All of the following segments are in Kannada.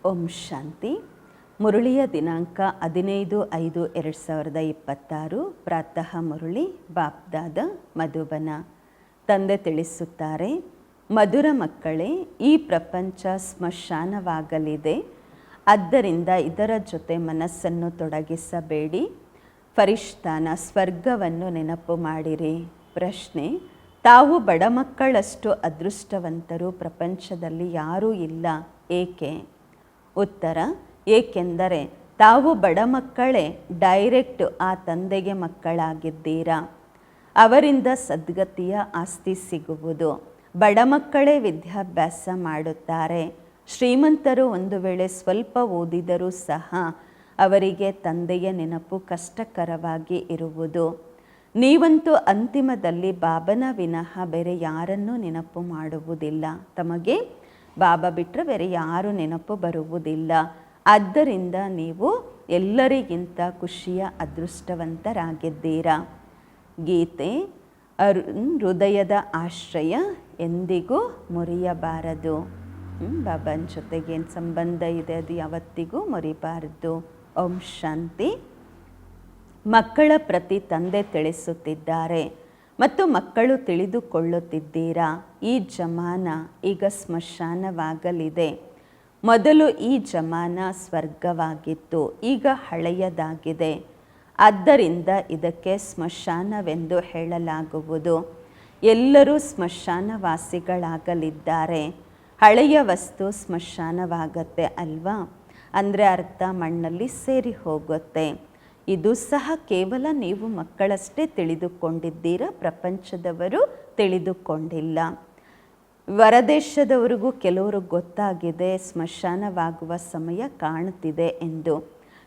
ಓಂ ಶಾಂತಿ. ಮುರಳಿಯ ದಿನಾಂಕ 15/5/2026. ಪ್ರಾತಃ ಮುರಳಿ ಬಾಪ್ದಾದ ಮಧುಬನ. ತಂದೆ ತಿಳಿಸುತ್ತಾರೆ, ಮಧುರ ಮಕ್ಕಳೇ, ಈ ಪ್ರಪಂಚ ಸ್ಮಶಾನವಾಗಲಿದೆ. ಆದ್ದರಿಂದ ಇದರ ಜೊತೆ ಮನಸ್ಸನ್ನು ತೊಡಗಿಸಬೇಡಿ. ಫರಿಷ್ಠಾನ ಸ್ವರ್ಗವನ್ನು ನೆನಪು ಮಾಡಿರಿ. ಪ್ರಶ್ನೆ: ತಾವು ಬಡ ಮಕ್ಕಳಷ್ಟು ಅದೃಷ್ಟವಂತರು ಪ್ರಪಂಚದಲ್ಲಿ ಯಾರೂ ಇಲ್ಲ, ಏಕೆ? ಉತ್ತರ: ಏಕೆಂದರೆ ತಾವು ಬಡ ಮಕ್ಕಳೇ ಡೈರೆಕ್ಟ್ ಆ ತಂದೆಗೆ ಮಕ್ಕಳಾಗಿದ್ದೀರಾ. ಅವರಿಂದ ಸದ್ಗತಿಯ ಆಸ್ತಿ ಸಿಗುವುದು. ಬಡ ಮಕ್ಕಳೇ ವಿದ್ಯಾಭ್ಯಾಸ ಮಾಡುತ್ತಾರೆ. ಶ್ರೀಮಂತರು ಒಂದು ವೇಳೆ ಸ್ವಲ್ಪ ಓದಿದರೂ ಸಹ ಅವರಿಗೆ ತಂದೆಯ ನೆನಪು ಕಷ್ಟಕರವಾಗಿ ಇರುವುದು. ನೀವಂತೂ ಅಂತಿಮದಲ್ಲಿ ಬಾಬನ ವಿನಃ ಬೇರೆ ಯಾರನ್ನೂ ನೆನಪು ಮಾಡುವುದಿಲ್ಲ. ತಮಗೆ ಬಾಬಾ ಬಿಟ್ಟರೆ ಬೇರೆ ಯಾರೂ ನೆನಪು ಬರುವುದಿಲ್ಲ. ಆದ್ದರಿಂದ ನೀವು ಎಲ್ಲರಿಗಿಂತ ಖುಷಿಯ ಅದೃಷ್ಟವಂತರಾಗಿದ್ದೀರಾ. ಗೀತೆ: ಹೃದಯದ ಆಶ್ರಯ ಎಂದಿಗೂ ಮುರಿಯಬಾರದು. ಬಾಬನ ಜೊತೆಗೆ ಏನು ಸಂಬಂಧ ಇದೆ ಅದು ಯಾವತ್ತಿಗೂ ಮುರಿಬಾರದು. ಓಂ ಶಾಂತಿ. ಮಕ್ಕಳ ಪ್ರತಿ ತಂದೆ ತಿಳಿಸುತ್ತಿದ್ದಾರೆ ಮತ್ತು ಮಕ್ಕಳು ತಿಳಿದುಕೊಳ್ಳುತ್ತಿದ್ದೀರಾ. ಈ ಜಮಾನ ಈಗ ಸ್ಮಶಾನವಾಗಲಿದೆ. ಮೊದಲು ಈ ಜಮಾನ ಸ್ವರ್ಗವಾಗಿತ್ತು, ಈಗ ಹಳೆಯದಾಗಿದೆ. ಆದ್ದರಿಂದ ಇದಕ್ಕೆ ಸ್ಮಶಾನವೆಂದು ಹೇಳಲಾಗುವುದು. ಎಲ್ಲರೂ ಸ್ಮಶಾನವಾಸಿಗಳಾಗಲಿದ್ದಾರೆ. ಹಳೆಯ ವಸ್ತು ಸ್ಮಶಾನವಾಗತ್ತೆ ಅಲ್ವಾ? ಅಂದರೆ ಅರ್ಥ ಮಣ್ಣಲ್ಲಿ ಸೇರಿ ಹೋಗುತ್ತೆ. ಇದು ಸಹ ಕೇವಲ ನೀವು ಮಕ್ಕಳಷ್ಟೇ ತಿಳಿದುಕೊಂಡಿದ್ದೀರಾ, ಪ್ರಪಂಚದವರು ತಿಳಿದುಕೊಂಡಿಲ್ಲ. ಹೊರದೇಶದವರಿಗೂ ಕೆಲವರು ಗೊತ್ತಾಗಿದೆ ಸ್ಮಶಾನವಾಗುವ ಸಮಯ ಕಾಣುತ್ತಿದೆ ಎಂದು.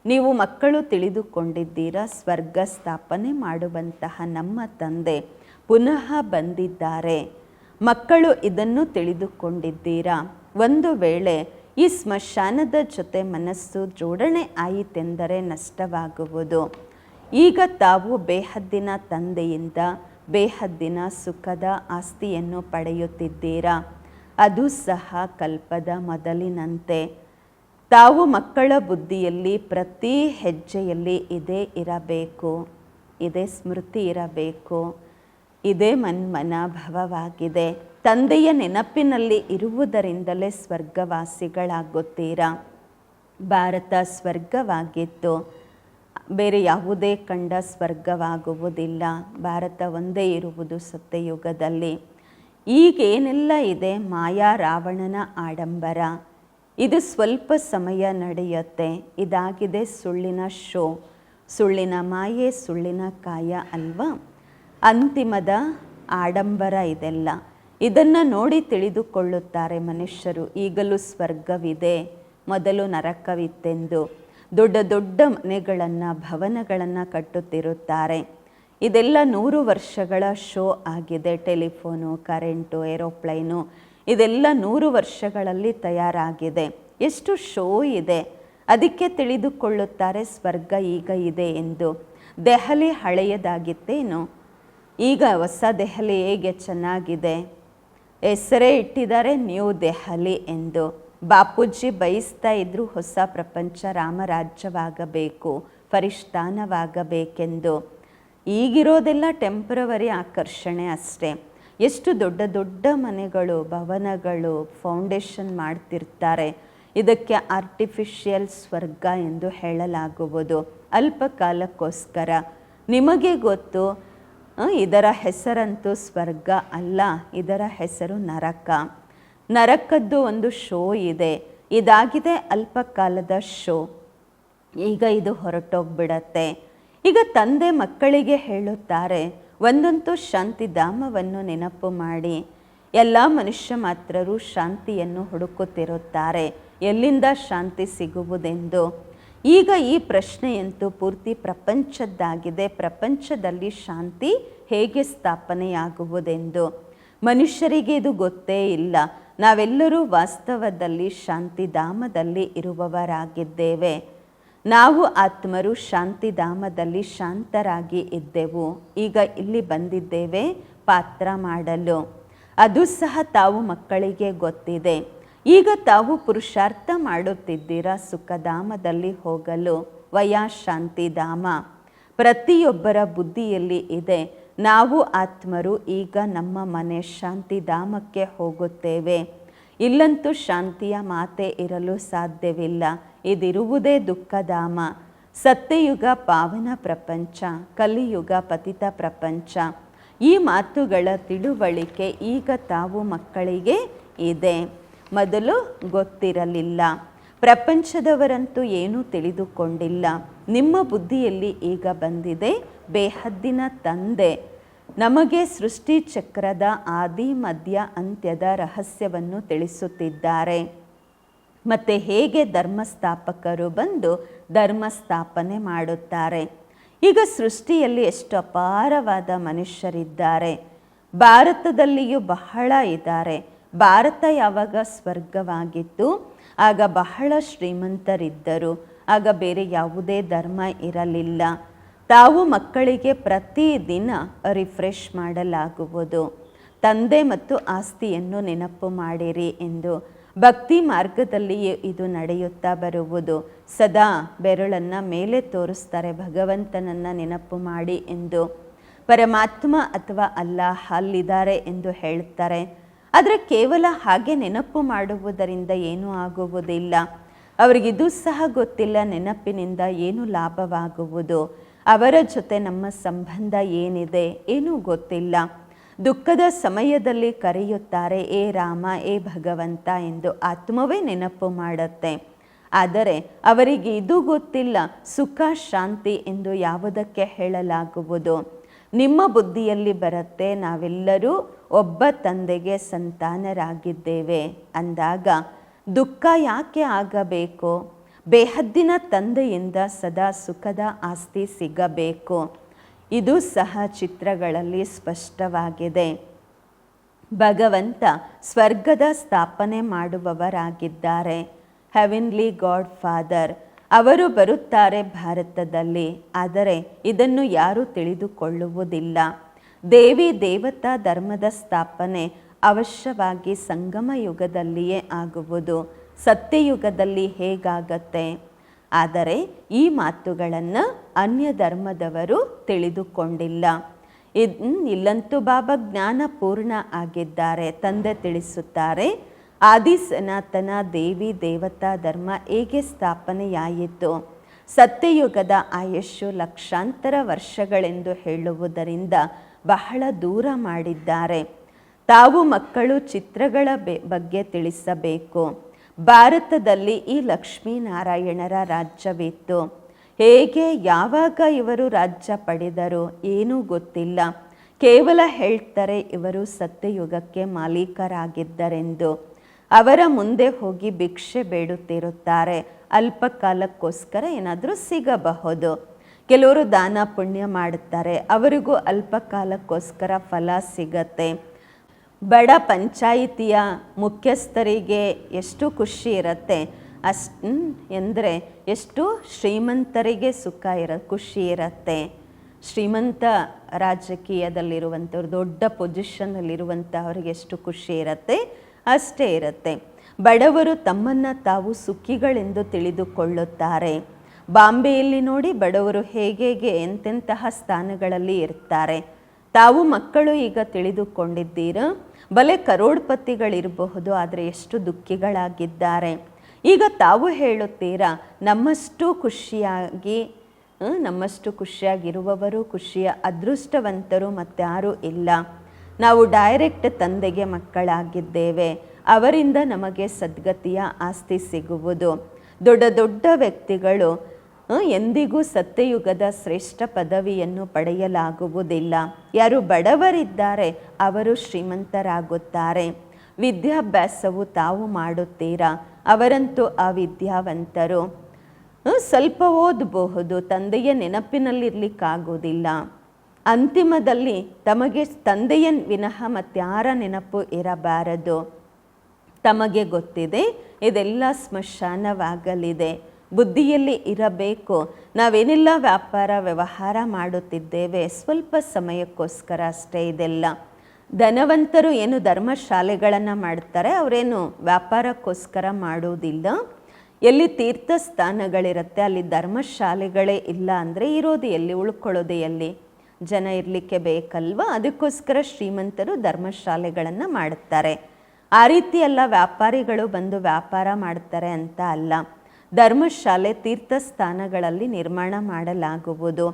ನೀವು ಮಕ್ಕಳು ತಿಳಿದುಕೊಂಡಿದ್ದೀರಾ, ಸ್ವರ್ಗ ಸ್ಥಾಪನೆ ಮಾಡುವಂತಹ ನಮ್ಮ ತಂದೆ ಪುನಃ ಬಂದಿದ್ದಾರೆ. ಮಕ್ಕಳು ಇದನ್ನು ತಿಳಿದುಕೊಂಡಿದ್ದೀರಾ. ಒಂದು ವೇಳೆ ಈ ಸ್ಮಶಾನದ ಜೊತೆ ಮನಸ್ಸು ಜೋಡಣೆ ಆಯಿತೆಂದರೆ ನಷ್ಟವಾಗುವುದು. ಈಗ ತಾವು ಬೇಹದ್ದಿನ ತಂದೆಯಿಂದ ಬೇಹದ್ದಿನ ಸುಖದ ಆಸ್ತಿಯನ್ನು ಪಡೆಯುತ್ತಿದ್ದೀರಾ. ಅದು ಸಹ ಕಲ್ಪದ ಮೊದಲಿನಂತೆ. ತಾವು ಮಕ್ಕಳ ಬುದ್ಧಿಯಲ್ಲಿ ಪ್ರತಿ ಹೆಜ್ಜೆಯಲ್ಲಿ ಇದೇ ಇರಬೇಕು, ಇದೇ ಸ್ಮೃತಿ ಇರಬೇಕು, ಇದೇ ಮನ್ಮನಾಭವವಾಗಿದೆ. ತಂದೆಯ ನೆನಪಿನಲ್ಲಿ ಇರುವುದರಿಂದಲೇ ಸ್ವರ್ಗವಾಸಿಗಳಾಗುತ್ತೀರಾ. ಭಾರತ ಸ್ವರ್ಗವಾಗಿತ್ತು, ಬೇರೆ ಯಾವುದೇ ಖಂಡ ಸ್ವರ್ಗವಾಗುವುದಿಲ್ಲ. ಭಾರತ ಒಂದೇ ಇರುವುದು ಸತ್ಯಯುಗದಲ್ಲಿ. ಈಗೇನೆಲ್ಲ ಇದೆ ಮಾಯಾ ರಾವಣನ ಆಡಂಬರ. ಇದು ಸ್ವಲ್ಪ ಸಮಯ ನಡೆಯುತ್ತೆ. ಇದಾಗಿದೆ ಸುಳ್ಳಿನ ಶೋ, ಸುಳ್ಳಿನ ಮಾಯೆ, ಸುಳ್ಳಿನ ಕಾಯ ಅಲ್ವಾ? ಅಂತಿಮದ ಆಡಂಬರ ಇದೆಲ್ಲ. ಇದನ್ನು ನೋಡಿ ತಿಳಿದುಕೊಳ್ಳುತ್ತಾರೆ ಮನುಷ್ಯರು. ಈಗಲೂ ಸ್ವರ್ಗವಿದೆ, ಮೊದಲು ನರಕವಿತ್ತೆಂದು. ದೊಡ್ಡ ದೊಡ್ಡ ಮನೆಗಳನ್ನು, ಭವನಗಳನ್ನು ಕಟ್ಟುತ್ತಿರುತ್ತಾರೆ. ಇದೆಲ್ಲ 100 ವರ್ಷಗಳ ಶೋ ಆಗಿದೆ. ಟೆಲಿಫೋನು, ಕರೆಂಟು, ಏರೋಪ್ಲೈನು ಇದೆಲ್ಲ 100 ವರ್ಷಗಳಲ್ಲಿ ತಯಾರಾಗಿದೆ. ಎಷ್ಟು ಶೋ ಇದೆ. ಅದಕ್ಕೆ ತಿಳಿದುಕೊಳ್ಳುತ್ತಾರೆ ಸ್ವರ್ಗ ಈಗ ಇದೆ ಎಂದು. ದೆಹಲಿ ಹಳೆಯದಾಗಿತ್ತೇನು? ಈಗ ಹೊಸ ದೆಹಲಿ ಹೇಗೆ ಚೆನ್ನಾಗಿದೆ. ಹೆಸರೇ ಇಟ್ಟಿದ್ದಾರೆ ನ್ಯೂ ದೆಹಲಿ ಎಂದು. ಬಾಪೂಜಿ ಬಯಸ್ತಾ ಇದ್ರು ಹೊಸ ಪ್ರಪಂಚ ರಾಮರಾಜ್ಯವಾಗಬೇಕು, ಫರಿಷ್ಠಾನವಾಗಬೇಕೆಂದು. ಈಗಿರೋದೆಲ್ಲ ಟೆಂಪ್ರವರಿ ಆಕರ್ಷಣೆ ಅಷ್ಟೇ. ಎಷ್ಟು ದೊಡ್ಡ ದೊಡ್ಡ ಮನೆಗಳು, ಭವನಗಳು, ಫೌಂಡೇಶನ್ ಮಾಡ್ತಿರ್ತಾರೆ. ಇದಕ್ಕೆ ಆರ್ಟಿಫಿಷಿಯಲ್ ಸ್ವರ್ಗ ಎಂದು ಹೇಳಲಾಗುವುದು. ಅಲ್ಪ ಕಾಲಕ್ಕೋಸ್ಕರ. ನಿಮಗೆ ಗೊತ್ತು, ಇದರ ಹೆಸರಂತೂ ಸ್ವರ್ಗ ಅಲ್ಲ, ಇದರ ಹೆಸರು ನರಕ. ನರಕದ್ದು ಒಂದು ಶೋ ಇದೆ. ಇದಾಗಿದೆ ಅಲ್ಪ ಕಾಲದ ಶೋ. ಈಗ ಇದು ಹೊರಟೋಗ್ಬಿಡತ್ತೆ. ಈಗ ತಂದೆ ಮಕ್ಕಳಿಗೆ ಹೇಳುತ್ತಾರೆ, ಒಂದಂತೂ ಶಾಂತಿಧಾಮವನ್ನು ನೆನಪು ಮಾಡಿ. ಎಲ್ಲ ಮನುಷ್ಯ ಮಾತ್ರರು ಶಾಂತಿಯನ್ನು ಹುಡುಕುತ್ತಿರುತ್ತಾರೆ, ಎಲ್ಲಿಂದ ಶಾಂತಿ ಸಿಗುವುದೆಂದು. ಈಗ ಈ ಪ್ರಶ್ನೆಯಂತೂ ಪೂರ್ತಿ ಪ್ರಪಂಚದ್ದಾಗಿದೆ. ಪ್ರಪಂಚದಲ್ಲಿ ಶಾಂತಿ ಹೇಗೆ ಸ್ಥಾಪನೆಯಾಗುವುದೆಂದು ಮನುಷ್ಯರಿಗೆ ಇದು ಗೊತ್ತೇ ಇಲ್ಲ. ನಾವೆಲ್ಲರೂ ವಾಸ್ತವದಲ್ಲಿ ಶಾಂತಿಧಾಮದಲ್ಲಿ ಇರುವವರಾಗಿದ್ದೇವೆ. ನಾವು ಆತ್ಮರು ಶಾಂತಿಧಾಮದಲ್ಲಿ ಶಾಂತರಾಗಿ ಇದ್ದೆವು. ಈಗ ಇಲ್ಲಿ ಬಂದಿದ್ದೇವೆ ಪಾತ್ರ ಮಾಡಲು. ಅದು ಸಹ ತಾವು ಮಕ್ಕಳಿಗೆ ಗೊತ್ತಿದೆ. ಈಗ ತಾವು ಪುರುಷಾರ್ಥ ಮಾಡುತ್ತಿದ್ದೀರಾ ಸುಖಧಾಮದಲ್ಲಿ ಹೋಗಲು, ವಯಾ ಶಾಂತಿಧಾಮ. ಪ್ರತಿಯೊಬ್ಬರ ಬುದ್ಧಿಯಲ್ಲಿ ಇದೆ, ನಾವು ಆತ್ಮರು ಈಗ ನಮ್ಮ ಮನೆ ಶಾಂತಿಧಾಮಕ್ಕೆ ಹೋಗುತ್ತೇವೆ. ಇಲ್ಲಂತೂ ಶಾಂತಿಯ ಮಾತೆ ಇರಲು ಸಾಧ್ಯವಿಲ್ಲ, ಇದಿರುವುದೇ ದುಃಖಧಾಮ. ಸತ್ಯಯುಗ ಪಾವನ ಪ್ರಪಂಚ, ಕಲಿಯುಗ ಪತಿತ ಪ್ರಪಂಚ. ಈ ಮಾತುಗಳ ತಿಳುವಳಿಕೆ ಈಗ ತಾವು ಮಕ್ಕಳಿಗೆ ಇದೆ, ಮೊದಲು ಗೊತ್ತಿರಲಿಲ್ಲ. ಪ್ರಪಂಚದವರಂತೂ ಏನೂ ತಿಳಿದುಕೊಂಡಿಲ್ಲ. ನಿಮ್ಮ ಬುದ್ಧಿಯಲ್ಲಿ ಈಗ ಬಂದಿದೆ, ಬೇಹದ್ದಿನ ತಂದೆ ನಮಗೆ ಸೃಷ್ಟಿ ಚಕ್ರದ ಆದಿ ಮಧ್ಯ ಅಂತ್ಯದ ರಹಸ್ಯವನ್ನು ತಿಳಿಸುತ್ತಿದ್ದಾರೆ. ಮತ್ತು ಹೇಗೆ ಧರ್ಮಸ್ಥಾಪಕರು ಬಂದು ಧರ್ಮ ಸ್ಥಾಪನೆ ಮಾಡುತ್ತಾರೆ. ಈಗ ಸೃಷ್ಟಿಯಲ್ಲಿ ಎಷ್ಟು ಅಪಾರವಾದ ಮನುಷ್ಯರಿದ್ದಾರೆ. ಭಾರತದಲ್ಲಿಯೂ ಬಹಳ ಇದ್ದಾರೆ. ಭಾರತ ಯಾವಾಗ ಸ್ವರ್ಗವಾಗಿತ್ತು ಆಗ ಬಹಳ ಶ್ರೀಮಂತರಿದ್ದರು. ಆಗ ಬೇರೆ ಯಾವುದೇ ಧರ್ಮ ಇರಲಿಲ್ಲ. ತಾವು ಮಕ್ಕಳಿಗೆ ಪ್ರತಿದಿನ ರಿಫ್ರೆಶ್ ಮಾಡಲಾಗುವುದು. ತಂದೆ ಮತ್ತು ಆಸ್ತಿಯನ್ನು ನೆನಪು ಮಾಡಿರಿ ಎಂದು. ಭಕ್ತಿ ಮಾರ್ಗದಲ್ಲಿಯೇ ಇದು ನಡೆಯುತ್ತಾ ಬರುವುದು. ಸದಾ ಬೆರಳನ್ನು ಮೇಲೆ ತೋರಿಸ್ತಾರೆ, ಭಗವಂತನನ್ನು ನೆನಪು ಮಾಡಿ ಎಂದು. ಪರಮಾತ್ಮ ಅಥವಾ ಅಲ್ಲಾಹ್ ಅಲ್ಲಿದ್ದಾರೆ ಎಂದು ಹೇಳ್ತಾರೆ. ಆದರೆ ಕೇವಲ ಹಾಗೆ ನೆನಪು ಮಾಡುವುದರಿಂದ ಏನೂ ಆಗುವುದಿಲ್ಲ. ಅವರಿಗಿದು ಸಹ ಗೊತ್ತಿಲ್ಲ ನೆನಪಿನಿಂದ ಏನು ಲಾಭವಾಗುವುದು, ಅವರ ಜೊತೆ ನಮ್ಮ ಸಂಬಂಧ ಏನಿದೆ ಏನೂ ಗೊತ್ತಿಲ್ಲ. ದುಃಖದ ಸಮಯದಲ್ಲಿ ಕರೆಯುತ್ತಾರೆ, ಏ ರಾಮ, ಏ ಭಗವಂತ ಎಂದು. ಆತ್ಮವೇ ನೆನಪು ಮಾಡುತ್ತೆ. ಆದರೆ ಅವರಿಗೆ ಇದು ಗೊತ್ತಿಲ್ಲ, ಸುಖ ಶಾಂತಿ ಎಂದು ಯಾವುದಕ್ಕೆ ಹೇಳಲಾಗುವುದು. ನಿಮ್ಮ ಬುದ್ಧಿಯಲ್ಲಿ ಬರುತ್ತೆ, ನಾವೆಲ್ಲರೂ ಒಬ್ಬ ತಂದೆಗೆ ಸಂತಾನರಾಗಿದ್ದೇವೆ ಅಂದಾಗ ದುಃಖ ಯಾಕೆ ಆಗಬೇಕು? ಬೇಹದ್ದಿನ ತಂದೆಯಿಂದ ಸದಾ ಸುಖದ ಆಸ್ತಿ ಸಿಗಬೇಕು. ಇದು ಸಹ ಚಿತ್ರಗಳಲ್ಲಿ ಸ್ಪಷ್ಟವಾಗಿದೆ. ಭಗವಂತ ಸ್ವರ್ಗದ ಸ್ಥಾಪನೆ ಮಾಡುವವರಾಗಿದ್ದಾರೆ. ಹೆವೆನ್ಲಿ ಗಾಡ್ ಫಾದರ್ ಅವರು ಬರುತ್ತಾರೆ ಭಾರತದಲ್ಲಿ. ಆದರೆ ಇದನ್ನು ಯಾರೂ ತಿಳಿದುಕೊಳ್ಳುವುದಿಲ್ಲ. ದೇವಿ ದೇವತಾ ಧರ್ಮದ ಸ್ಥಾಪನೆ ಅವಶ್ಯವಾಗಿ ಸಂಗಮ ಯುಗದಲ್ಲಿಯೇ ಆಗುವುದು. ಸತ್ಯಯುಗದಲ್ಲಿ ಹೇಗಾಗತ್ತೆ? ಆದರೆ ಈ ಮಾತುಗಳನ್ನು ಅನ್ಯ ಧರ್ಮದವರು ತಿಳಿದುಕೊಂಡಿಲ್ಲ. ಇಲ್ಲಂತೂ ಬಾಬಾ ಜ್ಞಾನ ಪೂರ್ಣ ಆಗಿದ್ದಾರೆ. ತಂದೆ ತಿಳಿಸುತ್ತಾರೆ, ಆದಿ ಸನಾತನ ದೇವಿ ದೇವತಾ ಧರ್ಮ ಹೇಗೆ ಸ್ಥಾಪನೆಯಾಯಿತು. ಸತ್ಯಯುಗದ ಆಯುಷ್ಯು ಲಕ್ಷಾಂತರ ವರ್ಷಗಳೆಂದು ಹೇಳುವುದರಿಂದ ಬಹಳ ದೂರ ಮಾಡಿದ್ದಾರೆ. ತಾವು ಮಕ್ಕಳು ಚಿತ್ರಗಳ ಬಗ್ಗೆ ತಿಳಿಸಬೇಕು. ಭಾರತದಲ್ಲಿ ಈ ಲಕ್ಷ್ಮೀನಾರಾಯಣರ ರಾಜ್ಯವಿತ್ತು. ಹೇಗೆ ಯಾವಾಗ ಇವರು ರಾಜ್ಯ ಪಡೆದರು ಏನೂ ಗೊತ್ತಿಲ್ಲ. ಕೇವಲ ಹೇಳ್ತಾರೆ ಇವರು ಸತ್ಯಯುಗಕ್ಕೆ ಮಾಲೀಕರಾಗಿದ್ದರೆಂದು. ಅವರ ಮುಂದೆ ಹೋಗಿ ಭಿಕ್ಷೆ ಬೇಡುತ್ತಿರುತ್ತಾರೆ. ಅಲ್ಪ ಕಾಲಕ್ಕೋಸ್ಕರ ಏನಾದರೂ ಸಿಗಬಹುದು. ಕೆಲವರು ದಾನ ಪುಣ್ಯ ಮಾಡುತ್ತಾರೆ, ಅವರಿಗೂ ಅಲ್ಪ ಕಾಲಕ್ಕೋಸ್ಕರ ಫಲ ಸಿಗತ್ತೆ. ಬಡ ಪಂಚಾಯಿತಿಯ ಮುಖ್ಯಸ್ಥರಿಗೆ ಎಷ್ಟು ಖುಷಿ ಇರುತ್ತೆ, ಎಂದರೆ ಎಷ್ಟು ಶ್ರೀಮಂತರಿಗೆ ಖುಷಿ ಇರುತ್ತೆ. ಶ್ರೀಮಂತ ರಾಜಕೀಯದಲ್ಲಿರುವಂಥವ್ರು, ದೊಡ್ಡ ಪೊಸಿಷನ್ನಲ್ಲಿರುವಂಥವ್ರಿಗೆ ಎಷ್ಟು ಖುಷಿ ಇರುತ್ತೆ ಅಷ್ಟೇ ಇರುತ್ತೆ. ಬಡವರು ತಮ್ಮನ್ನು ತಾವು ಸುಖಿಗಳೆಂದು ತಿಳಿದುಕೊಳ್ಳುತ್ತಾರೆ. ಬಾಂಬೆಯಲ್ಲಿ ನೋಡಿ ಬಡವರು ಹೇಗೆ ಎಂತೆಂತಹ ಸ್ಥಾನಗಳಲ್ಲಿ ಇರ್ತಾರೆ. ತಾವು ಮಕ್ಕಳು ಈಗ ತಿಳಿದುಕೊಂಡಿದ್ದೀರಾ. ಬಲೆ ಕರೋಡ್ಪತಿಗಳಿರಬಹುದು, ಆದರೆ ಎಷ್ಟು ದುಃಖಿಗಳಾಗಿದ್ದಾರೆ. ಈಗ ತಾವು ಹೇಳುತ್ತೀರಾ, ನಮ್ಮಷ್ಟು ಖುಷಿಯಾಗಿರುವವರು, ಖುಷಿಯ ಅದೃಷ್ಟವಂತರು ಮತ್ತಾರೂ ಇಲ್ಲ. ನಾವು ಡೈರೆಕ್ಟ್ ತಂದೆಗೆ ಮಕ್ಕಳಾಗಿದ್ದೇವೆ. ಅವರಿಂದ ನಮಗೆ ಸದ್ಗತಿಯ ಆಸ್ತಿ ಸಿಗುವುದು. ದೊಡ್ಡ ದೊಡ್ಡ ವ್ಯಕ್ತಿಗಳು ಎಂದಿಗೂ ಸತ್ಯಯುಗದ ಶ್ರೇಷ್ಠ ಪದವಿಯನ್ನು ಪಡೆಯಲಾಗುವುದಿಲ್ಲ. ಯಾರು ಬಡವರಿದ್ದಾರೆ ಅವರು ಶ್ರೀಮಂತರಾಗುತ್ತಾರೆ. ವಿದ್ಯಾಭ್ಯಾಸವು ತಾವು ಮಾಡುತ್ತೀರಾ, ಅವರಂತೂ ಅವಿದ್ಯಾವಂತರು. ಸ್ವಲ್ಪ ಓದಬಹುದು, ತಂದೆಯ ನೆನಪಿನಲ್ಲಿರಲಿಕ್ಕಾಗೋದಿಲ್ಲ. ಅಂತಿಮದಲ್ಲಿ ತಮಗೆ ತಂದೆಯ ವಿನಃ ಮತ್ತಾರ ನೆನಪು ಇರಬಾರದು. ತಮಗೆ ಗೊತ್ತಿದೆ ಇದೆಲ್ಲ ಸ್ಮಶಾನವಾಗಲಿದೆ. ಬುದ್ಧಿಯಲ್ಲಿ ಇರಬೇಕು, ನಾವೇನೆಲ್ಲ ವ್ಯಾಪಾರ ವ್ಯವಹಾರ ಮಾಡುತ್ತಿದ್ದೇವೆ ಸ್ವಲ್ಪ ಸಮಯಕ್ಕೋಸ್ಕರ ಅಷ್ಟೇ. ಇದೆಲ್ಲ ಧನವಂತರು ಏನು ಧರ್ಮಶಾಲೆಗಳನ್ನು ಮಾಡ್ತಾರೆ, ಅವರೇನು ವ್ಯಾಪಾರಕ್ಕೋಸ್ಕರ ಮಾಡೋದಿಲ್ಲ. ಎಲ್ಲಿ ತೀರ್ಥ ಸ್ಥಾನಗಳಿರುತ್ತೆ ಅಲ್ಲಿ ಧರ್ಮಶಾಲೆಗಳೇ ಇಲ್ಲ ಅಂದರೆ ಇರೋದು ಎಲ್ಲಿ, ಉಳ್ಕೊಳ್ಳೋದು ಎಲ್ಲಿ, ಜನ ಇರಲಿಕ್ಕೆ ಬೇಕಲ್ವ. ಅದಕ್ಕೋಸ್ಕರ ಶ್ರೀಮಂತರು ಧರ್ಮಶಾಲೆಗಳನ್ನು ಮಾಡುತ್ತಾರೆ. ಆ ರೀತಿ ಎಲ್ಲ ವ್ಯಾಪಾರಿಗಳು ಬಂದು ವ್ಯಾಪಾರ ಮಾಡ್ತಾರೆ ಅಂತ ಅಲ್ಲ. ಧರ್ಮಶಾಲೆ ತೀರ್ಥ ಸ್ಥಾನಗಳಲ್ಲಿ ನಿರ್ಮಾಣ ಮಾಡಲಾಗುವುದು.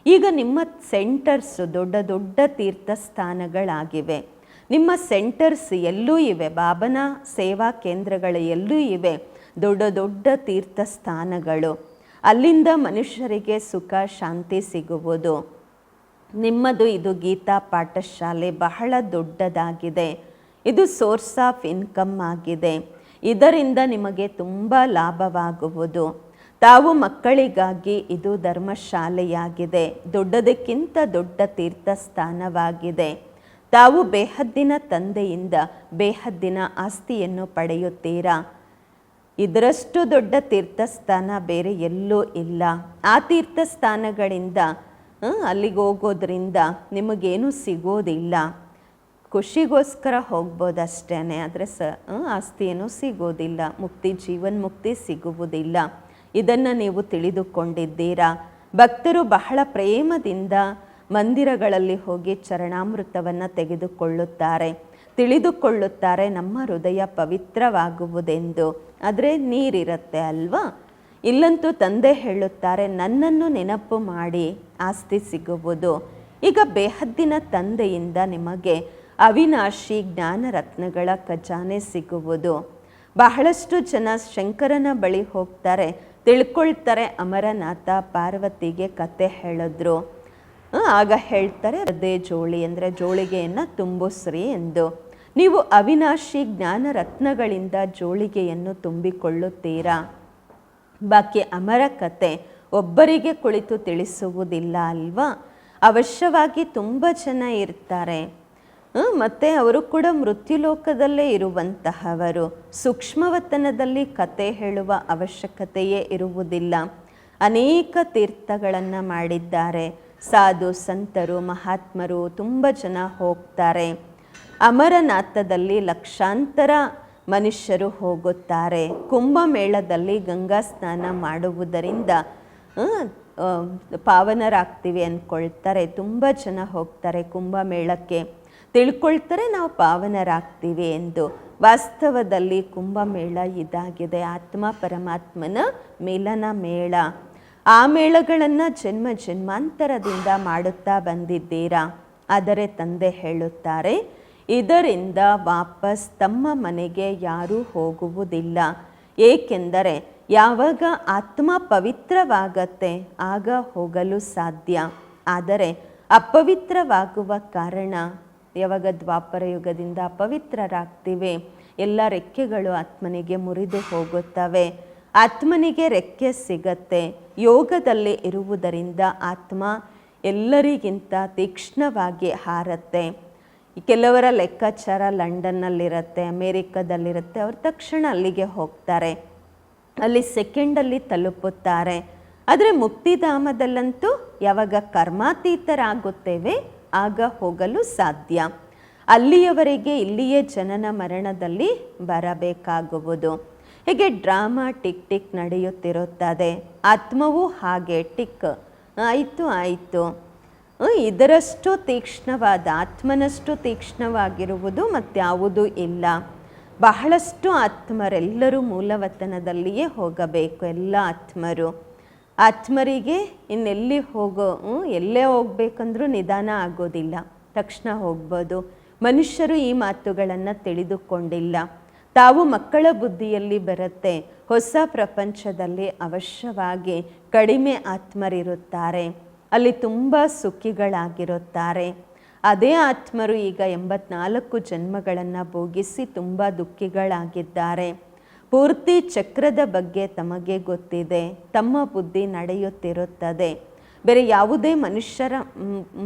ಈಗ ನಿಮ್ಮ ಸೆಂಟರ್ಸು ದೊಡ್ಡ ದೊಡ್ಡ ತೀರ್ಥ ಸ್ಥಾನಗಳಾಗಿವೆ. ನಿಮ್ಮ ಸೆಂಟರ್ಸ್ ಎಲ್ಲೂ ಇವೆ, ಬಾಬನ ಸೇವಾ ಕೇಂದ್ರಗಳು ಎಲ್ಲೂ ಇವೆ, ದೊಡ್ಡ ದೊಡ್ಡ ತೀರ್ಥ ಸ್ಥಾನಗಳು. ಅಲ್ಲಿಂದ ಮನುಷ್ಯರಿಗೆ ಸುಖ ಶಾಂತಿ ಸಿಗುವುದು. ನಿಮ್ಮದು ಇದು ಗೀತಾ ಪಾಠಶಾಲೆ ಬಹಳ ದೊಡ್ಡದಾಗಿದೆ. ಇದು ಸೋರ್ಸ್ ಆಫ್ ಇನ್ಕಮ್ ಆಗಿದೆ. ಇದರಿಂದ ನಿಮಗೆ ತುಂಬ ಲಾಭವಾಗುವುದು. ತಾವು ಮಕ್ಕಳಿಗಾಗಿ ಇದು ಧರ್ಮಶಾಲೆಯಾಗಿದೆ, ದೊಡ್ಡದಕ್ಕಿಂತ ದೊಡ್ಡ ತೀರ್ಥ ಸ್ಥಾನವಾಗಿದೆ. ತಾವು ಬೇಹದ್ದಿನ ತಂದೆಯಿಂದ ಬೇಹದ್ದಿನ ಆಸ್ತಿಯನ್ನು ಪಡೆಯುತ್ತೀರಾ. ಇದರಷ್ಟು ದೊಡ್ಡ ತೀರ್ಥಸ್ಥಾನ ಬೇರೆ ಎಲ್ಲೂ ಇಲ್ಲ. ಆ ತೀರ್ಥಸ್ಥಾನಗಳಿಂದ ಅಲ್ಲಿಗೆ ಹೋಗೋದ್ರಿಂದ ನಿಮಗೇನು ಸಿಗೋದಿಲ್ಲ. ಖುಷಿಗೋಸ್ಕರ ಹೋಗ್ಬೋದಷ್ಟೇ, ಆದರೆ ಆಸ್ತಿ ಏನೂ ಸಿಗೋದಿಲ್ಲ. ಮುಕ್ತಿ, ಜೀವನ್ ಮುಕ್ತಿ ಸಿಗುವುದಿಲ್ಲ. ಇದನ್ನು ನೀವು ತಿಳಿದುಕೊಂಡಿದ್ದೀರಾ. ಭಕ್ತರು ಬಹಳ ಪ್ರೇಮದಿಂದ ಮಂದಿರಗಳಲ್ಲಿ ಹೋಗಿ ಚರಣಾಮೃತವನ್ನು ತೆಗೆದುಕೊಳ್ಳುತ್ತಾರೆ, ತಿಳಿದುಕೊಳ್ಳುತ್ತಾರೆ ನಮ್ಮ ಹೃದಯ ಪವಿತ್ರವಾಗುವುದೆಂದು. ಆದರೆ ನೀರಿರುತ್ತೆ ಅಲ್ವಾ. ಇಲ್ಲಂತೂ ತಂದೆ ಹೇಳುತ್ತಾರೆ, ನನ್ನನ್ನು ನೆನಪು ಮಾಡಿ ಆಸ್ತಿ ಸಿಗುವುದು. ಈಗ ಬೇಹದ್ದಿನ ತಂದೆಯಿಂದ ನಿಮಗೆ ಅವಿನಾಶಿ ಜ್ಞಾನ ರತ್ನಗಳ ಖಜಾನೆ ಸಿಗುವುದು. ಬಹಳಷ್ಟು ಜನ ಶಂಕರನ ಬಳಿ ಹೋಗ್ತಾರೆ, ತಿಳ್ಕೊಳ್ತಾರೆ ಅಮರನಾಥ ಪಾರ್ವತಿಗೆ ಕತೆ ಹೇಳಿದ್ರು. ಆಗ ಹೇಳ್ತಾರೆ, ಅದೇ ಜೋಳಿ ಅಂದರೆ ಜೋಳಿಗೆಯನ್ನು ತುಂಬಿಸ್ರಿ ಎಂದು. ನೀವು ಅವಿನಾಶಿ ಜ್ಞಾನ ರತ್ನಗಳಿಂದ ಜೋಳಿಗೆಯನ್ನು ತುಂಬಿಕೊಳ್ಳುತ್ತೀರಾ. ಬಾಕಿ ಅಮರ ಕತೆ ಒಬ್ಬರಿಗೆ ಕುಳಿತು ತಿಳಿಸುವುದಿಲ್ಲ ಅಲ್ವಾ. ಅವಶ್ಯವಾಗಿ ತುಂಬ ಜನ ಇರ್ತಾರೆ, ಮತ್ತು ಅವರು ಕೂಡ ಮೃತ್ಯುಲೋಕದಲ್ಲೇ ಇರುವಂತಹವರು. ಸೂಕ್ಷ್ಮವತನದಲ್ಲಿ ಕತೆ ಹೇಳುವ ಅವಶ್ಯಕತೆಯೇ ಇರುವುದಿಲ್ಲ. ಅನೇಕ ತೀರ್ಥಗಳನ್ನು ಮಾಡಿದ್ದಾರೆ. ಸಾಧು ಸಂತರು ಮಹಾತ್ಮರು ತುಂಬ ಜನ ಹೋಗ್ತಾರೆ. ಅಮರನಾಥದಲ್ಲಿ ಲಕ್ಷಾಂತರ ಮನುಷ್ಯರು ಹೋಗುತ್ತಾರೆ. ಕುಂಭಮೇಳದಲ್ಲಿ ಗಂಗಾ ಸ್ನಾನ ಮಾಡುವುದರಿಂದ ಪಾವನರಾಗ್ತೀವಿ ಅಂದ್ಕೊಳ್ತಾರೆ. ತುಂಬ ಜನ ಹೋಗ್ತಾರೆ ಕುಂಭಮೇಳಕ್ಕೆ, ತಿಳ್ಕೊಳ್ತಾರೆ ನಾವು ಪಾವನರಾಗ್ತೀವಿ ಎಂದು. ವಾಸ್ತವದಲ್ಲಿ ಕುಂಭಮೇಳ ಇದಾಗಿದೆ, ಆತ್ಮ ಪರಮಾತ್ಮನ ಮಿಲನ ಮೇಳ. ಆ ಮೇಳಗಳನ್ನು ಜನ್ಮ ಜನ್ಮಾಂತರದಿಂದ ಮಾಡುತ್ತಾ ಬಂದಿದ್ದೀರಾ. ಆದರೆ ತಂದೆ ಹೇಳುತ್ತಾರೆ, ಇದರಿಂದ ವಾಪಸ್ ತಮ್ಮ ಮನೆಗೆ ಯಾರೂ ಹೋಗುವುದಿಲ್ಲ. ಏಕೆಂದರೆ ಯಾವಾಗ ಆತ್ಮ ಪವಿತ್ರವಾಗತ್ತೆ ಆಗ ಹೋಗಲು ಸಾಧ್ಯ. ಆದರೆ ಅಪವಿತ್ರವಾಗುವ ಕಾರಣ, ಯಾವಾಗ ದ್ವಾಪರ ಯುಗದಿಂದ ಅಪವಿತ್ರರಾಗ್ತೀವಿ, ಎಲ್ಲ ರೆಕ್ಕೆಗಳು ಆತ್ಮನಿಗೆ ಮುರಿದು ಹೋಗುತ್ತವೆ. ಆತ್ಮನಿಗೆ ರೆಕ್ಕೆ ಸಿಗತ್ತೆ. ಯೋಗದಲ್ಲಿ ಇರುವುದರಿಂದ ಆತ್ಮ ಎಲ್ಲರಿಗಿಂತ ತೀಕ್ಷ್ಣವಾಗಿ ಹಾರತ್ತೆ. ಕೆಲವರ ಲೆಕ್ಕಾಚಾರ ಲಂಡನ್ನಲ್ಲಿರುತ್ತೆ, ಅಮೇರಿಕದಲ್ಲಿರುತ್ತೆ. ಅವ್ರು ತಕ್ಷಣ ಅಲ್ಲಿಗೆ ಹೋಗ್ತಾರೆ, ಅಲ್ಲಿ ಸೆಕೆಂಡಲ್ಲಿ ತಲುಪುತ್ತಾರೆ. ಆದರೆ ಮುಕ್ತಿಧಾಮದಲ್ಲಂತೂ ಯಾವಾಗ ಕರ್ಮಾತೀತರಾಗುತ್ತೇವೆ ಆಗ ಹೋಗಲು ಸಾಧ್ಯ. ಅಲ್ಲಿಯವರೆಗೆ ಇಲ್ಲಿಯೇ ಜನನ ಮರಣದಲ್ಲಿ ಬರಬೇಕಾಗುವುದು. ಹೀಗೆ ಡ್ರಾಮಾ ಟಿಕ್ ಟಿಕ್ ನಡೆಯುತ್ತಿರುತ್ತದೆ. ಆತ್ಮವೂ ಹಾಗೆ ಟಿಕ್ ಆಯಿತು. ಇದರಷ್ಟು ತೀಕ್ಷ್ಣವಾದ, ಆತ್ಮನಷ್ಟು ತೀಕ್ಷ್ಣವಾಗಿರುವುದು ಮತ್ಯಾವುದೂ ಇಲ್ಲ. ಬಹಳಷ್ಟು ಆತ್ಮರೆಲ್ಲರೂ ಮೂಲವತನದಲ್ಲಿಯೇ ಹೋಗಬೇಕು. ಎಲ್ಲ ಆತ್ಮರಿಗೆ ಇನ್ನೆಲ್ಲಿ ಎಲ್ಲೇ ಹೋಗ್ಬೇಕಂದ್ರೂ ನಿಧಾನ ಆಗೋದಿಲ್ಲ, ತಕ್ಷಣ ಹೋಗ್ಬೋದು. ಮನುಷ್ಯರು ಈ ಮಾತುಗಳನ್ನು ತಿಳಿದುಕೊಂಡಿಲ್ಲ. ತಾವು ಮಕ್ಕಳ ಬುದ್ಧಿಯಲ್ಲಿ ಬರುತ್ತೆ, ಹೊಸ ಪ್ರಪಂಚದಲ್ಲಿ ಅವಶ್ಯವಾಗಿ ಕಡಿಮೆ ಆತ್ಮರಿರುತ್ತಾರೆ, ಅಲ್ಲಿ ತುಂಬ ಸುಖಿಗಳಾಗಿರುತ್ತಾರೆ. ಅದೇ ಆತ್ಮರು ಈಗ 84 ಜನ್ಮಗಳನ್ನು ಭೋಗಿಸಿ ತುಂಬ ದುಃಖಿಗಳಾಗಿದ್ದಾರೆ. ಪೂರ್ತಿ ಚಕ್ರದ ಬಗ್ಗೆ ತಮಗೆ ಗೊತ್ತಿದೆ, ತಮ್ಮ ಬುದ್ಧಿ ನಡೆಯುತ್ತಿರುತ್ತದೆ. ಬೇರೆ ಯಾವುದೇ ಮನುಷ್ಯರ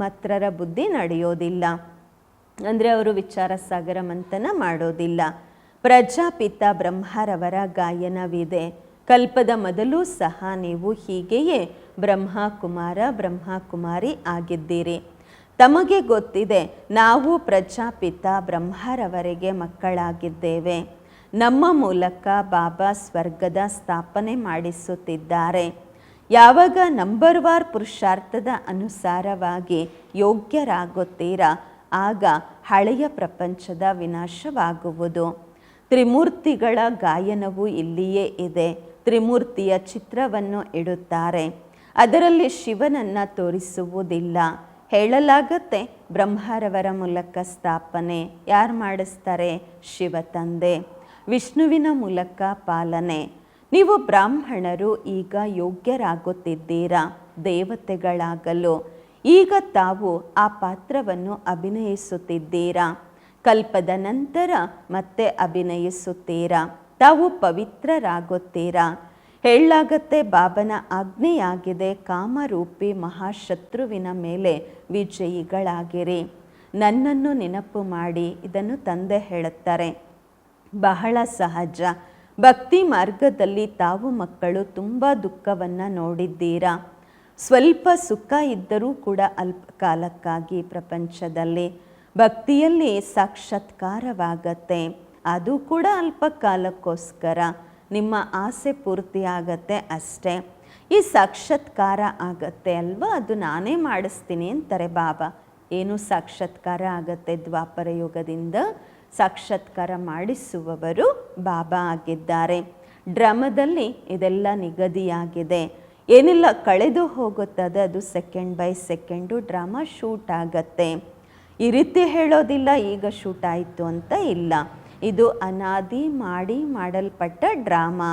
ಮಾತ್ರರ ಬುದ್ಧಿ ನಡೆಯೋದಿಲ್ಲ. ಅಂದರೆ ಅವರು ವಿಚಾರ ಸಾಗರ ಮಂಥನ ಮಾಡೋದಿಲ್ಲ. ಪ್ರಜಾಪಿತ ಬ್ರಹ್ಮರವರ ಗಾಯನವಿದೆ. ಕಲ್ಪದ ಮೊದಲು ಸಹ ನೀವು ಹೀಗೆಯೇ ಬ್ರಹ್ಮಕುಮಾರ ಬ್ರಹ್ಮಕುಮಾರಿ ಆಗಿದ್ದೀರಿ. ತಮಗೆ ಗೊತ್ತಿದೆ ನಾವು ಪ್ರಜಾಪಿತ ಬ್ರಹ್ಮರವರೆಗೆ ಮಕ್ಕಳಾಗಿದ್ದೇವೆ. ನಮ್ಮ ಮೂಲಕ ಬಾಬಾ ಸ್ವರ್ಗದ ಸ್ಥಾಪನೆ ಮಾಡಿಸುತ್ತಿದ್ದಾರೆ. ಯಾವಾಗ ನಂಬರ್ವಾರ್ ಪುರುಷಾರ್ಥದ ಅನುಸಾರವಾಗಿ ಯೋಗ್ಯರಾಗುತ್ತೀರಾ ಆಗ ಹಳೆಯ ಪ್ರಪಂಚದ ವಿನಾಶವಾಗುವುದು. ತ್ರಿಮೂರ್ತಿಗಳ ಗಾಯನವು ಇಲ್ಲಿಯೇ ಇದೆ. ತ್ರಿಮೂರ್ತಿಯ ಚಿತ್ರವನ್ನು ಇಡುತ್ತಾರೆ. ಅದರಲ್ಲಿ ಶಿವನನ್ನು ತೋರಿಸುವುದಿಲ್ಲ. ಹೇಳಲಾಗತ್ತೆ ಬ್ರಹ್ಮರವರ ಮೂಲಕ ಸ್ಥಾಪನೆ ಯಾರು ಮಾಡಿಸ್ತಾರೆ? ಶಿವ ತಂದೆ. ವಿಷ್ಣುವಿನ ಮೂಲಕ ಪಾಲನೆ. ನೀವು ಬ್ರಾಹ್ಮಣರು ಈಗ ಯೋಗ್ಯರಾಗುತ್ತಿದ್ದೀರಾ ದೇವತೆಗಳಾಗಲು. ಈಗ ತಾವು ಆ ಪಾತ್ರವನ್ನು ಅಭಿನಯಿಸುತ್ತಿದ್ದೀರಾ. ಕಲ್ಪದ ನಂತರ ಮತ್ತೆ ಅಭಿನಯಿಸುತ್ತೀರಾ. ತಾವು ಪವಿತ್ರರಾಗುತ್ತೀರಾ. ಹೇಳಲಾಗತ್ತೆ ಬಾಬನ ಆಜ್ಞೆಯಾಗಿದೆ ಕಾಮರೂಪಿ ಮಹಾಶತ್ರುವಿನ ಮೇಲೆ ವಿಜಯಿಗಳಾಗಿರಿ. ನನ್ನನ್ನು ನೆನಪು ಮಾಡಿ. ಇದನ್ನು ತಂದೆ ಹೇಳುತ್ತಾರೆ. ಬಹಳ ಸಹಜ. ಭಕ್ತಿ ಮಾರ್ಗದಲ್ಲಿ ತಾವು ಮಕ್ಕಳು ತುಂಬ ದುಃಖವನ್ನು ನೋಡಿದ್ದೀರಾ. ಸ್ವಲ್ಪ ಸುಖ ಇದ್ದರೂ ಕೂಡ ಅಲ್ಪ ಕಾಲಕ್ಕಾಗಿ ಪ್ರಪಂಚದಲ್ಲಿ. ಭಕ್ತಿಯಲ್ಲಿ ಸಾಕ್ಷಾತ್ಕಾರವಾಗತ್ತೆ, ಅದು ಕೂಡ ಅಲ್ಪ ಕಾಲಕ್ಕೋಸ್ಕರ. ನಿಮ್ಮ ಆಸೆ ಪೂರ್ತಿ ಆಗತ್ತೆ ಅಷ್ಟೇ. ಈ ಸಾಕ್ಷಾತ್ಕಾರ ಆಗತ್ತೆ ಅಲ್ವಾ, ಅದು ನಾನೇ ಮಾಡಿಸ್ತೀನಿ ಅಂತಾರೆ ಬಾಬಾ. ಏನು ಸಾಕ್ಷಾತ್ಕಾರ ಆಗತ್ತೆ? ದ್ವಾಪರ ಯುಗದಿಂದ ಸಾಕ್ಷಾತ್ಕಾರ ಮಾಡಿಸುವವರು ಬಾಬಾ ಆಗಿದ್ದಾರೆ. ಡ್ರಾಮದಲ್ಲಿ ಇದೆಲ್ಲ ನಿಗದಿಯಾಗಿದೆ. ಏನಿಲ್ಲ ಕಳೆದು ಹೋಗುತ್ತದೆ, ಅದು second by second drama shoot ಆಗತ್ತೆ. ಈ ರೀತಿ ಹೇಳೋದಿಲ್ಲ ಈಗ ಶೂಟ್ ಆಯಿತು ಅಂತ ಇಲ್ಲ. ಇದು ಅನಾದಿ ಮಾಡಲ್ಪಟ್ಟ ಡ್ರಾಮಾ.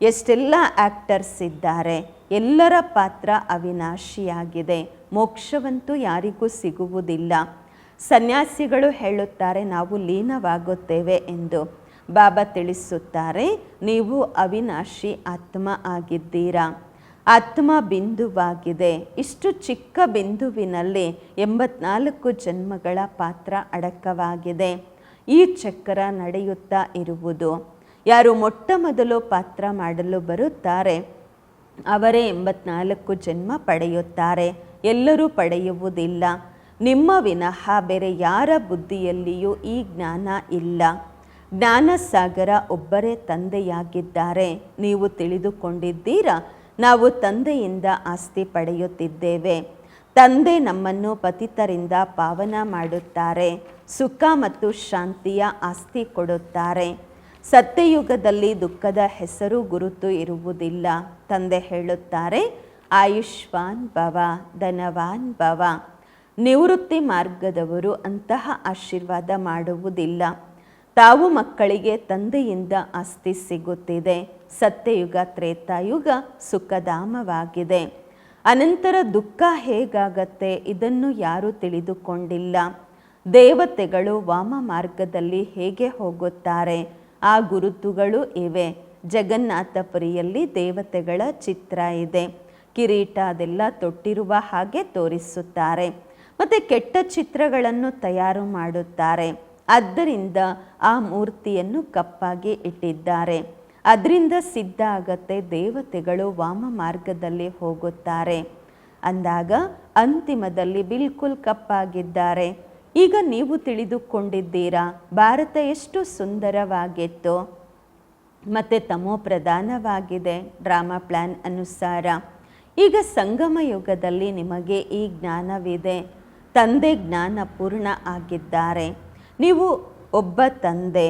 ಎಷ್ಟೆಲ್ಲ ಆ್ಯಕ್ಟರ್ಸ್ ಇದ್ದಾರೆ, ಎಲ್ಲರ ಪಾತ್ರ ಅವಿನಾಶಿಯಾಗಿದೆ. ಮೋಕ್ಷವಂತೂ ಯಾರಿಗೂ ಸಿಗುವುದಿಲ್ಲ. ಸನ್ಯಾಸಿಗಳು ಹೇಳುತ್ತಾರೆ ನಾವು ಲೀನವಾಗುತ್ತೇವೆ ಎಂದು. ಬಾಬಾ ತಿಳಿಸುತ್ತಾರೆ ನೀವು ಅವಿನಾಶಿ ಆತ್ಮ ಆಗಿದ್ದೀರಾ. ಆತ್ಮ ಬಿಂದುವಾಗಿದೆ. ಇಷ್ಟು ಚಿಕ್ಕ ಬಿಂದುವಿನಲ್ಲಿ 84 ಜನ್ಮಗಳ ಪಾತ್ರ ಅಡಕವಾಗಿದೆ. ಈ ಚಕ್ರ ನಡೆಯುತ್ತಾ ಇರುವುದು. ಯಾರು ಮೊಟ್ಟ ಮೊದಲು ಪಾತ್ರ ಮಾಡಲು ಬರುತ್ತಾರೆ ಅವರೇ 84 ಜನ್ಮ ಪಡೆಯುತ್ತಾರೆ. ಎಲ್ಲರೂ ಪಡೆಯುವುದಿಲ್ಲ. ನಿಮ್ಮ ವಿನಃ ಬೇರೆ ಯಾರ ಬುದ್ಧಿಯಲ್ಲಿಯೂ ಈ ಜ್ಞಾನ ಇಲ್ಲ. ಜ್ಞಾನ ಸಾಗರ ಒಬ್ಬರೇ ತಂದೆಯಾಗಿದ್ದಾರೆ. ನೀವು ತಿಳಿದುಕೊಂಡಿದ್ದೀರಾ ನಾವು ತಂದೆಯಿಂದ ಆಸ್ತಿ ಪಡೆಯುತ್ತಿದ್ದೇವೆ. ತಂದೆ ನಮ್ಮನ್ನು ಪತಿತರಿಂದ ಪಾವನ ಮಾಡುತ್ತಾರೆ. ಸುಖ ಮತ್ತು ಶಾಂತಿಯ ಆಸ್ತಿ ಕೊಡುತ್ತಾರೆ. ಸತ್ಯಯುಗದಲ್ಲಿ ದುಃಖದ ಹೆಸರು ಗುರುತು ಇರುವುದಿಲ್ಲ. ತಂದೆ ಹೇಳುತ್ತಾರೆ ಆಯುಷ್ಮಾನ್ ಭವ, ಧನವಾನ್ ಭವ. ನಿವೃತ್ತಿ ಮಾರ್ಗದವರು ಅಂತಹ ಆಶೀರ್ವಾದ ಮಾಡುವುದಿಲ್ಲ. ತಾವು ಮಕ್ಕಳಿಗೆ ತಂದೆಯಿಂದ ಆಸ್ತಿ ಸಿಗುತ್ತಿದೆ. ಸತ್ಯಯುಗ ತ್ರೇತಾಯುಗ ಸುಖಧಾಮವಾಗಿದೆ. ಅನಂತರ ದುಃಖ ಹೇಗಾಗತ್ತೆ ಇದನ್ನು ಯಾರೂ ತಿಳಿದುಕೊಂಡಿಲ್ಲ. ದೇವತೆಗಳು ವಾಮ ಮಾರ್ಗದಲ್ಲಿ ಹೇಗೆ ಹೋಗುತ್ತಾರೆ ಆ ಗುರುತುಗಳು ಇವೆ. ಜಗನ್ನಾಥಪುರಿಯಲ್ಲಿ ದೇವತೆಗಳ ಚಿತ್ರ ಇದೆ. ಕಿರೀಟ ಅದೆಲ್ಲ ತೊಟ್ಟಿರುವ ಹಾಗೆ ತೋರಿಸುತ್ತಾರೆ. ಮತ್ತು ಕೆಟ್ಟ ಚಿತ್ರಗಳನ್ನು ತಯಾರು ಮಾಡುತ್ತಾರೆ. ಆದ್ದರಿಂದ ಆ ಮೂರ್ತಿಯನ್ನು ಕಪ್ಪಾಗಿ ಇಟ್ಟಿದ್ದಾರೆ. ಅದರಿಂದ ಸಿದ್ಧ ಆಗತ್ತೆ ದೇವತೆಗಳು ವಾಮ ಮಾರ್ಗದಲ್ಲಿ ಹೋಗುತ್ತಾರೆ. ಅಂದಾಗ ಅಂತಿಮದಲ್ಲಿ ಬಿಲ್ಕುಲ್ ಕಪ್ಪಾಗಿದ್ದಾರೆ. ಈಗ ನೀವು ತಿಳಿದುಕೊಂಡಿದ್ದೀರಾ ಭಾರತ ಎಷ್ಟು ಸುಂದರವಾಗಿತ್ತು ಮತ್ತು ತಮೋ ಪ್ರಧಾನವಾಗಿದೆ ಡ್ರಾಮಾ ಪ್ಲ್ಯಾನ್ ಅನುಸಾರ. ಈಗ ಸಂಗಮ ಯುಗದಲ್ಲಿ ನಿಮಗೆ ಈ ಜ್ಞಾನವಿದೆ. ತಂದೆ ಜ್ಞಾನ ಪೂರ್ಣ ಆಗಿದ್ದಾರೆ. ನೀವು ಒಬ್ಬ ತಂದೆ,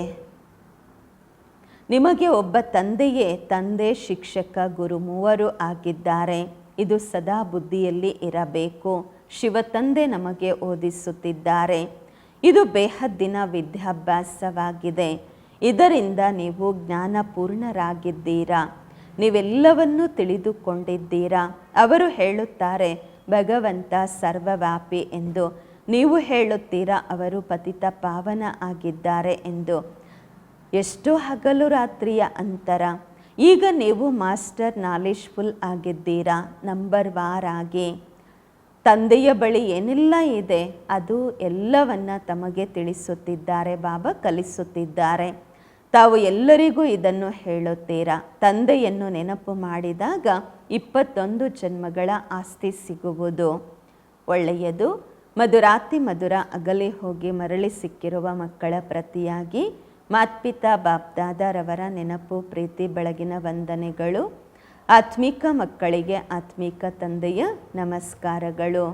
ನಿಮಗೆ ಒಬ್ಬ ತಂದೆಯೇ ತಂದೆ, ಶಿಕ್ಷಕ, ಗುರು ಮೂವರು ಆಗಿದ್ದಾರೆ. ಇದು ಸದಾ ಬುದ್ಧಿಯಲ್ಲಿ ಇರಬೇಕು. ಶಿವತಂದೆ ನಮಗೆ ಓದಿಸುತ್ತಿದ್ದಾರೆ. ಇದು ಬೇಹದ್ದಿನ ವಿದ್ಯಾಭ್ಯಾಸವಾಗಿದೆ. ಇದರಿಂದ ನೀವು ಜ್ಞಾನಪೂರ್ಣರಾಗಿದ್ದೀರಾ. ನೀವೆಲ್ಲವನ್ನೂ ತಿಳಿದುಕೊಂಡಿದ್ದೀರಾ. ಅವರು ಹೇಳುತ್ತಾರೆ ಭಗವಂತ ಸರ್ವವ್ಯಾಪಿ ಎಂದು. ನೀವು ಹೇಳುತ್ತೀರಾ ಅವರು ಪತಿತ ಪಾವನ ಆಗಿದ್ದಾರೆ ಎಂದು. ಎಷ್ಟೋ ಹಗಲು ರಾತ್ರಿಯ ಅಂತರ. ಈಗ ನೀವು ಮಾಸ್ಟರ್ ನಾಲೆಜ್ಫುಲ್ ಆಗಿದ್ದೀರಾ. ನಂಬರ್ ವಾರ್ ಆಗಿ ತಂದೆಯ ಬಳಿ ಏನೆಲ್ಲ ಇದೆ ಅದು ಎಲ್ಲವನ್ನ ತಮಗೆ ತಿಳಿಸುತ್ತಿದ್ದಾರೆ. ಬಾಬಾ ಕಲಿಸುತ್ತಿದ್ದಾರೆ. ತಾವು ಎಲ್ಲರಿಗೂ ಇದನ್ನು ಹೇಳುತ್ತೀರಾ. ತಂದೆಯನ್ನು ನೆನಪು ಮಾಡಿದಾಗ 21 ಜನ್ಮಗಳ ಆಸ್ತಿ ಸಿಗುವುದು. ಒಳ್ಳೆಯದು. ಮಧುರಾತಿ ಮಧುರ ಅಗಲಿ ಹೋಗಿ ಮರಳಿ ಸಿಕ್ಕಿರುವ ಮಕ್ಕಳ ಪ್ರತಿಯಾಗಿ ಮಾತ್ಪಿತಾ ಬಾಪ್ದಾದರವರ ನೆನಪು ಪ್ರೀತಿ ಬೆಳಗಿನ ವಂದನೆಗಳು. ಆತ್ಮಿಕ ಮಕ್ಕಳಿಗೆ ಆತ್ಮಿಕ ತಂದೆಯ ನಮಸ್ಕಾರಗಳು.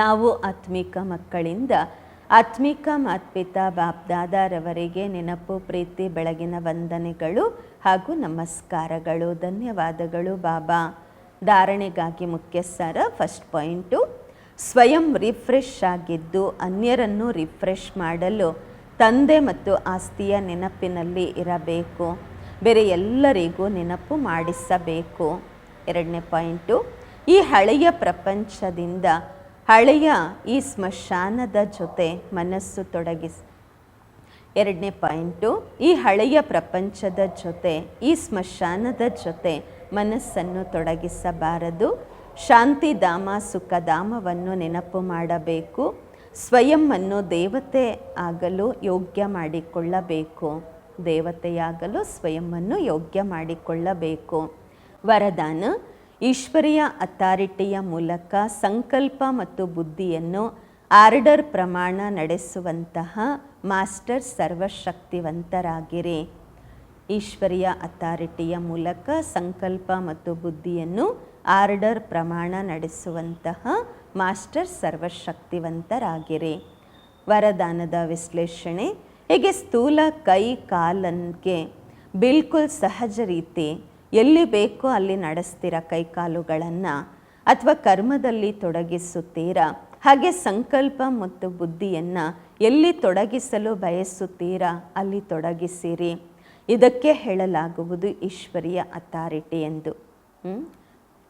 ನಾವು ಆತ್ಮಿಕ ಮಕ್ಕಳಿಂದ ಆತ್ಮಿಕ ಮಾತ್ಪಿತಾ ಬಾಪ್ದಾದರವರಿಗೆ ನೆನಪು ಪ್ರೀತಿ ಬೆಳಗಿನ ವಂದನೆಗಳು ಹಾಗೂ ನಮಸ್ಕಾರಗಳು. ಧನ್ಯವಾದಗಳು ಬಾಬಾ. ಧಾರಣೆಗಾಗಿ ಮುಖ್ಯ ಸಾರ. ಫಸ್ಟ್ ಪಾಯಿಂಟು, ಸ್ವಯಂ ರಿಫ್ರೆಶ್ ಆಗಿದ್ದು ಅನ್ಯರನ್ನು ರಿಫ್ರೆಶ್ ಮಾಡಲು ತಂದೆ ಮತ್ತು ಆಸ್ತಿಯ ನೆನಪಿನಲ್ಲಿ ಇರಬೇಕು. ಬೇರೆ ಎಲ್ಲರಿಗೂ ನೆನಪು ಮಾಡಿಸಬೇಕು. ಎರಡನೇ ಪಾಯಿಂಟು, ಈ ಹಳೆಯ ಪ್ರಪಂಚದಿಂದ ಹಳೆಯ ಈ ಸ್ಮಶಾನದ ಜೊತೆ ಮನಸ್ಸು ಎರಡನೇ ಪಾಯಿಂಟು, ಈ ಹಳೆಯ ಪ್ರಪಂಚದ ಜೊತೆ ಈ ಸ್ಮಶಾನದ ಜೊತೆ ಮನಸ್ಸನ್ನು ತೊಡಗಿಸಬಾರದು. ಶಾಂತಿಧಾಮ ಸುಖಧಾಮವನ್ನು ನೆನಪು ಮಾಡಬೇಕು. ಸ್ವಯಂವನ್ನು ದೇವತೆ ಆಗಲು ಯೋಗ್ಯ ಮಾಡಿಕೊಳ್ಳಬೇಕು. ದೇವತೆಯಾಗಲು ಸ್ವಯಂವನ್ನು ಯೋಗ್ಯ ಮಾಡಿಕೊಳ್ಳಬೇಕು. ವರದಾನ, ಈಶ್ವರೀಯ ಅಥಾರಿಟಿಯ ಮೂಲಕ ಸಂಕಲ್ಪ ಮತ್ತು ಬುದ್ಧಿಯನ್ನು ಆರ್ಡರ್ ಪ್ರಮಾಣ ನಡೆಸುವಂತಹ ಮಾಸ್ಟರ್ ಸರ್ವಶಕ್ತಿವಂತರಾಗಿರಿ. ಈಶ್ವರೀಯ ಅಥಾರಿಟಿಯ ಮೂಲಕ ಸಂಕಲ್ಪ ಮತ್ತು ಬುದ್ಧಿಯನ್ನು ಆರ್ಡರ್ ಪ್ರಮಾಣ ನಡೆಸುವಂತಹ ಮಾಸ್ಟರ್ ಸರ್ವಶಕ್ತಿವಂತರಾಗಿರಿ. ವರದಾನದ ವಿಶ್ಲೇಷಣೆ, ಹೇಗೆ ಸ್ಥೂಲ ಕೈ ಕಾಲನ್ಗೆ ಬಿಲ್ಕುಲ್ ಸಹಜ ರೀತಿ ಎಲ್ಲಿ ಬೇಕೋ ಅಲ್ಲಿ ನಡೆಸ್ತೀರಾ ಕೈಕಾಲುಗಳನ್ನು ಅಥವಾ ಕರ್ಮದಲ್ಲಿ ತೊಡಗಿಸುತ್ತೀರಾ, ಹಾಗೆ ಸಂಕಲ್ಪ ಮತ್ತು ಬುದ್ಧಿಯನ್ನು ಎಲ್ಲಿ ತೊಡಗಿಸಲು ಬಯಸುತ್ತೀರಾ ಅಲ್ಲಿ ತೊಡಗಿಸಿರಿ. ಇದಕ್ಕೆ ಹೇಳಲಾಗುವುದು ಈಶ್ವರೀಯ ಅಥಾರಿಟಿ ಎಂದು.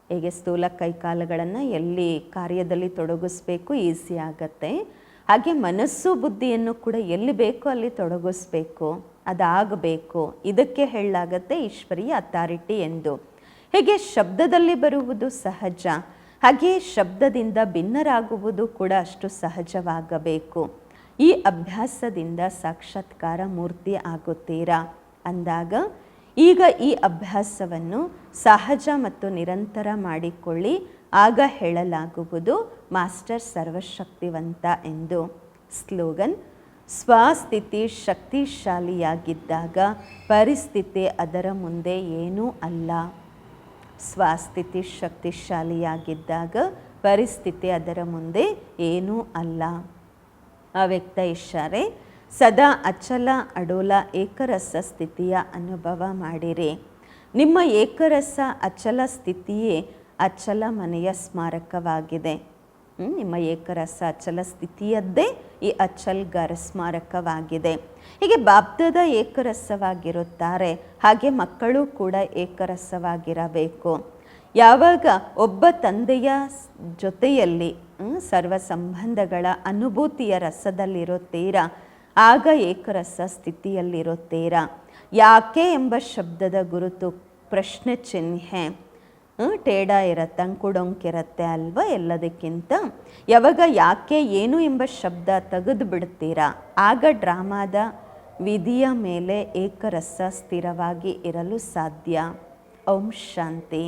ಹೇಗೆ ಸ್ಥೂಲ ಕೈಕಾಲುಗಳನ್ನು ಎಲ್ಲಿ ಕಾರ್ಯದಲ್ಲಿ ತೊಡಗಿಸ್ಬೇಕು ಈಸಿ ಆಗತ್ತೆ, ಹಾಗೆ ಮನಸ್ಸು ಬುದ್ಧಿಯನ್ನು ಕೂಡ ಎಲ್ಲಿ ಬೇಕೋ ಅಲ್ಲಿ ತೊಡಗಿಸ್ಬೇಕು, ಅದಾಗಬೇಕು. ಇದಕ್ಕೆ ಹೇಳಲಾಗತ್ತೆ ಈಶ್ವರೀಯ ಅಥಾರಿಟಿ ಎಂದು. ಹೇಗೆ ಶಬ್ದದಲ್ಲಿ ಬರುವುದು ಸಹಜ, ಹಾಗೆ ಶಬ್ದದಿಂದ ಭಿನ್ನರಾಗುವುದು ಕೂಡ ಅಷ್ಟು ಸಹಜವಾಗಬೇಕು. ಈ ಅಭ್ಯಾಸದಿಂದ ಸಾಕ್ಷಾತ್ಕಾರ ಮೂರ್ತಿ ಆಗುತ್ತೀರಾ ಅಂದಾಗ ಈಗ ಈ ಅಭ್ಯಾಸವನ್ನು ಸಹಜ ಮತ್ತು ನಿರಂತರ ಮಾಡಿಕೊಳ್ಳಿ. ಆಗ ಹೇಳಲಾಗುವುದು ಮಾಸ್ಟರ್ ಸರ್ವಶಕ್ತಿವಂತ ಎಂದು. ಸ್ಲೋಗನ್, ಸ್ವಸ್ಥಿತಿ ಶಕ್ತಿಶಾಲಿಯಾಗಿದ್ದಾಗ ಪರಿಸ್ಥಿತಿ ಅದರ ಮುಂದೆ ಏನೂ ಅಲ್ಲ. ಸ್ವಸ್ಥಿತಿ ಶಕ್ತಿಶಾಲಿಯಾಗಿದ್ದಾಗ ಪರಿಸ್ಥಿತಿ ಅದರ ಮುಂದೆ ಏನೂ ಅಲ್ಲ. ಅವ್ಯಕ್ತ ಇಶಾರೆ, ಸದಾ ಅಚಲ ಅಡೋಲ ಏಕರಸ ಸ್ಥಿತಿಯ ಅನುಭವ ಮಾಡಿರಿ. ನಿಮ್ಮ ಏಕರಸ ಅಚಲ ಸ್ಥಿತಿಯೇ ಅಚಲ ಮನೆಯ ಸ್ಮಾರಕವಾಗಿದೆ. ನಿಮ್ಮ ಏಕರಸ ಅಚಲ ಸ್ಥಿತಿಯದ್ದೇ ಈ ಅಚಲ್ ಗರ ಸ್ಮಾರಕವಾಗಿದೆ. ಹೀಗೆ ಬಾಪ್ದಾದ ಏಕರಸವಾಗಿರುತ್ತಾರೆ, ಹಾಗೆ ಮಕ್ಕಳು ಕೂಡ ಏಕರಸವಾಗಿರಬೇಕು. ಯಾವಾಗ ಒಬ್ಬ ತಂದೆಯ ಜೊತೆಯಲ್ಲಿ ಸರ್ವ ಸಂಬಂಧಗಳ ಅನುಭೂತಿಯ ರಸದಲ್ಲಿರುತ್ತೀರಾ ಆಗ ಏಕರಸ ಸ್ಥಿತಿಯಲ್ಲಿರುತ್ತೀರಾ. ಯಾಕೆ ಎಂಬ ಶಬ್ದದ ಗುರುತು ಪ್ರಶ್ನೆ ಚಿಹ್ನೆ ಟೇಡ ಇರತ್ತೆ, ಅಂಕುಡೊಂಕಿರತ್ತೆ ಅಲ್ವಾ ಎಲ್ಲದಕ್ಕಿಂತ. ಯಾವಾಗ ಯಾಕೆ ಏನು ಎಂಬ ಶಬ್ದ ತೆಗೆದು ಬಿಡ್ತೀರಾ ಆಗ ಡ್ರಾಮಾದ ವಿಧಿಯ ಮೇಲೆ ಏಕರಸ ಸ್ಥಿರವಾಗಿ ಇರಲು ಸಾಧ್ಯ. ಓಂ ಶಾಂತಿ.